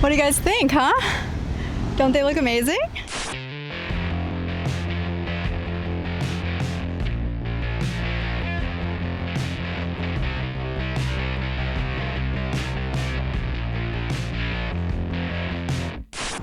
What do you guys think, huh? Don't they look amazing?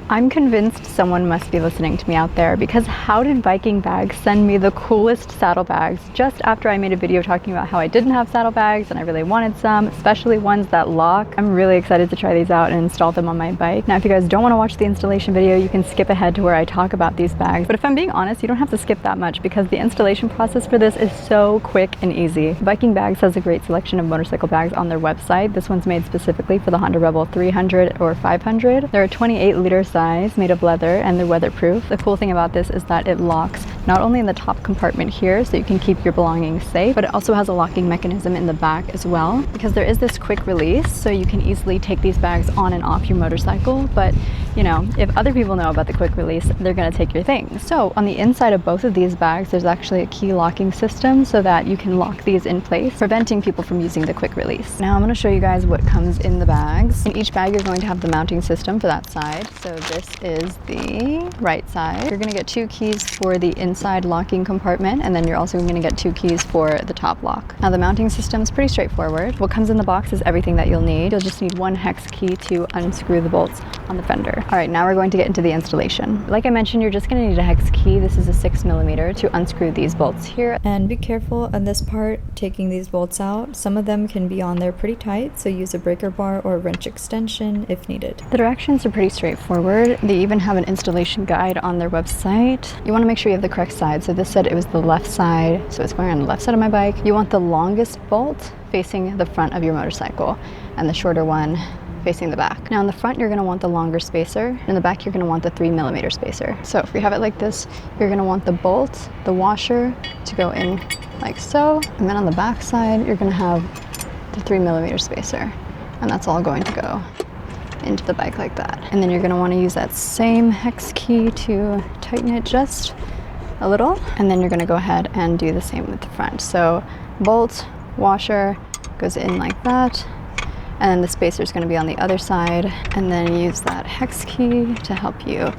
I'm convinced someone must be listening to me out there, because how did Viking Bags send me the coolest saddlebags just after I made a video talking about how I didn't have saddlebags and I really wanted some, especially ones that lock. I'm really excited to try these out and install them on my bike. Now, if you guys don't want to watch the installation video, you can skip ahead to where I talk about these bags. But if I'm being honest, you don't have to skip that much because the installation process for this is so quick and easy. Viking Bags has a great selection of motorcycle bags on their website. This one's made specifically for the Honda Rebel 300 or 500. They're a 28-liter size, made of leather, and they're weatherproof. The cool thing about this is that it locks not only in the top compartment here so you can keep your belongings safe, but it also has a locking mechanism in the back as well, because there is this quick release, so you can easily take these bags on and off your motorcycle. But you know, if other people know about the quick release, they're going to take your things. So on the inside of both of these bags, there's actually a key locking system so that you can lock these in place, preventing people from using the quick release. Now I'm going to show you guys what comes in the bags. In each bag, you're going to have the mounting system for that side. So this is the right side. You're going to get 2 keys for the inside locking compartment, and then you're also going to get 2 keys for the top lock. Now the mounting system is pretty straightforward. What comes in the box is everything that you'll need. You'll just need 1 hex key to unscrew the bolts on the fender. All right, now we're going to get into the installation. Like I mentioned, you're just going to need a hex key. This is a 6mm to unscrew these bolts here. And be careful on this part, taking these bolts out. Some of them can be on there pretty tight, so use a breaker bar or wrench extension if needed. The directions are pretty straightforward. They even have an installation guide on their website. You want to make sure you have the correct side. So this said it was the left side, so it's going on the left side of my bike. You want the longest bolt facing the front of your motorcycle and the shorter one facing the back. Now in the front, you're going to want the longer spacer. In the back, you're going to want the 3mm spacer. So if we have it like this, you're going to want the bolt, the washer to go in like so. And then on the back side, you're going to have the 3mm spacer. And that's all going to go into the bike like that. And then you're going to want to use that same hex key to tighten it just a little. And then you're going to go ahead and do the same with the front. So bolt, washer goes in like that. And then the spacer is going to be on the other side, and then use that hex key to help you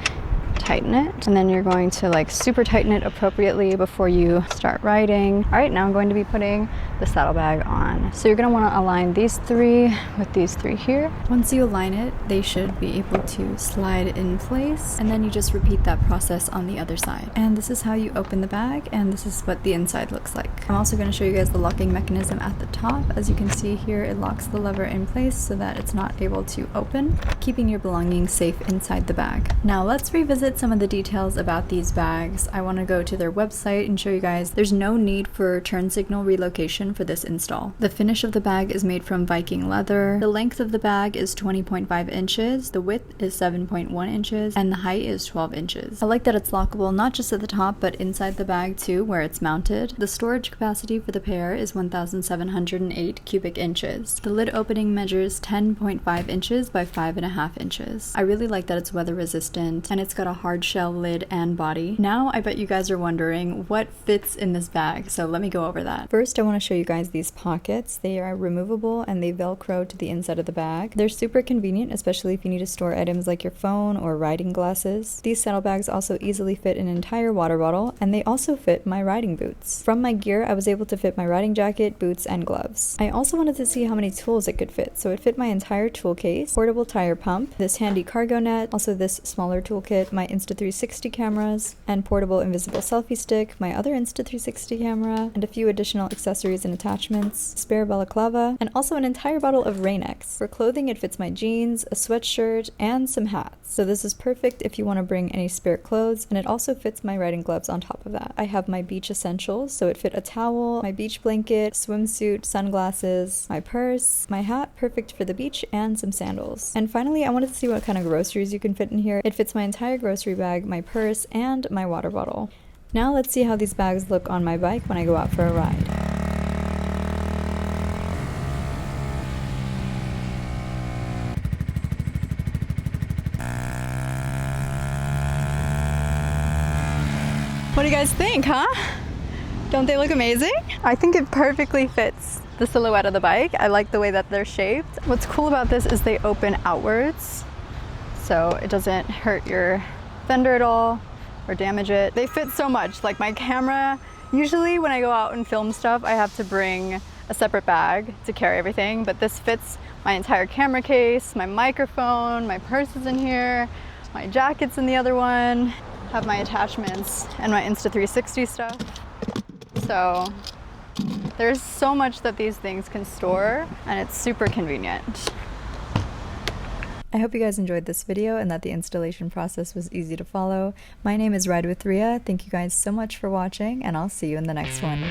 tighten it. And then you're going to like super tighten it appropriately before you start riding. All right, now I'm going to be putting the saddlebag on. So you're going to want to align these 3 with these 3 here. Once you align it, they should be able to slide in place, and then you just repeat that process on the other side. And this is how you open the bag, and this is what the inside looks like. I'm also going to show you guys the locking mechanism at the top. As you can see here, it locks the lever in place so that it's not able to open, keeping your belongings safe inside the bag. Now let's revisit some of the details about these bags. I want to go to their website and show you guys there's no need for turn signal relocation for this install. The finish of the bag is made from Viking leather. The length of the bag is 20.5 inches, the width is 7.1 inches, and the height is 12 inches. I like that it's lockable not just at the top but inside the bag too, where it's mounted. The storage capacity for the pair is 1,708 cubic inches. The lid opening measures 10.5 inches by 5.5 inches. I really like that it's weather resistant and it's got a hard shell lid and body. Now I bet you guys are wondering what fits in this bag, so let me go over that. First, I want to show you guys these pockets. They are removable and they velcro to the inside of the bag. They're super convenient, especially if you need to store items like your phone or riding glasses. These saddlebags also easily fit an entire water bottle, and they also fit my riding boots. From my gear, I was able to fit my riding jacket, boots, and gloves. I also wanted to see how many tools it could fit, so it fit my entire tool case, portable tire pump, this handy cargo net, also this smaller toolkit, my Insta360 cameras, and portable invisible selfie stick, my other Insta360 camera, and a few additional accessories and attachments, spare balaclava, and also an entire bottle of Rain-X. For clothing, it fits my jeans, a sweatshirt, and some hats. So this is perfect if you want to bring any spare clothes, and it also fits my riding gloves on top of that. I have my beach essentials, so it fit a towel, my beach blanket, swimsuit, sunglasses, my purse, my hat, perfect for the beach, and some sandals. And finally, I wanted to see what kind of groceries you can fit in here. It fits my entire grocery bag, my purse, and my water bottle. Now let's see how these bags look on my bike when I go out for a ride. What do you guys think, huh? Don't they look amazing? I think it perfectly fits the silhouette of the bike. I like the way that they're shaped. What's cool about this is they open outwards. so it doesn't hurt your fender at all or damage it. They fit so much. Like my camera, usually when I go out and film stuff, I have to bring a separate bag to carry everything, but this fits my entire camera case, my microphone, my purse is in here, my jacket's in the other one, have my attachments and my Insta360 stuff. So there's so much that these things can store, and it's super convenient. I hope you guys enjoyed this video and that the installation process was easy to follow. My name is Ride with Ria. Thank you guys so much for watching, and I'll see you in the next one.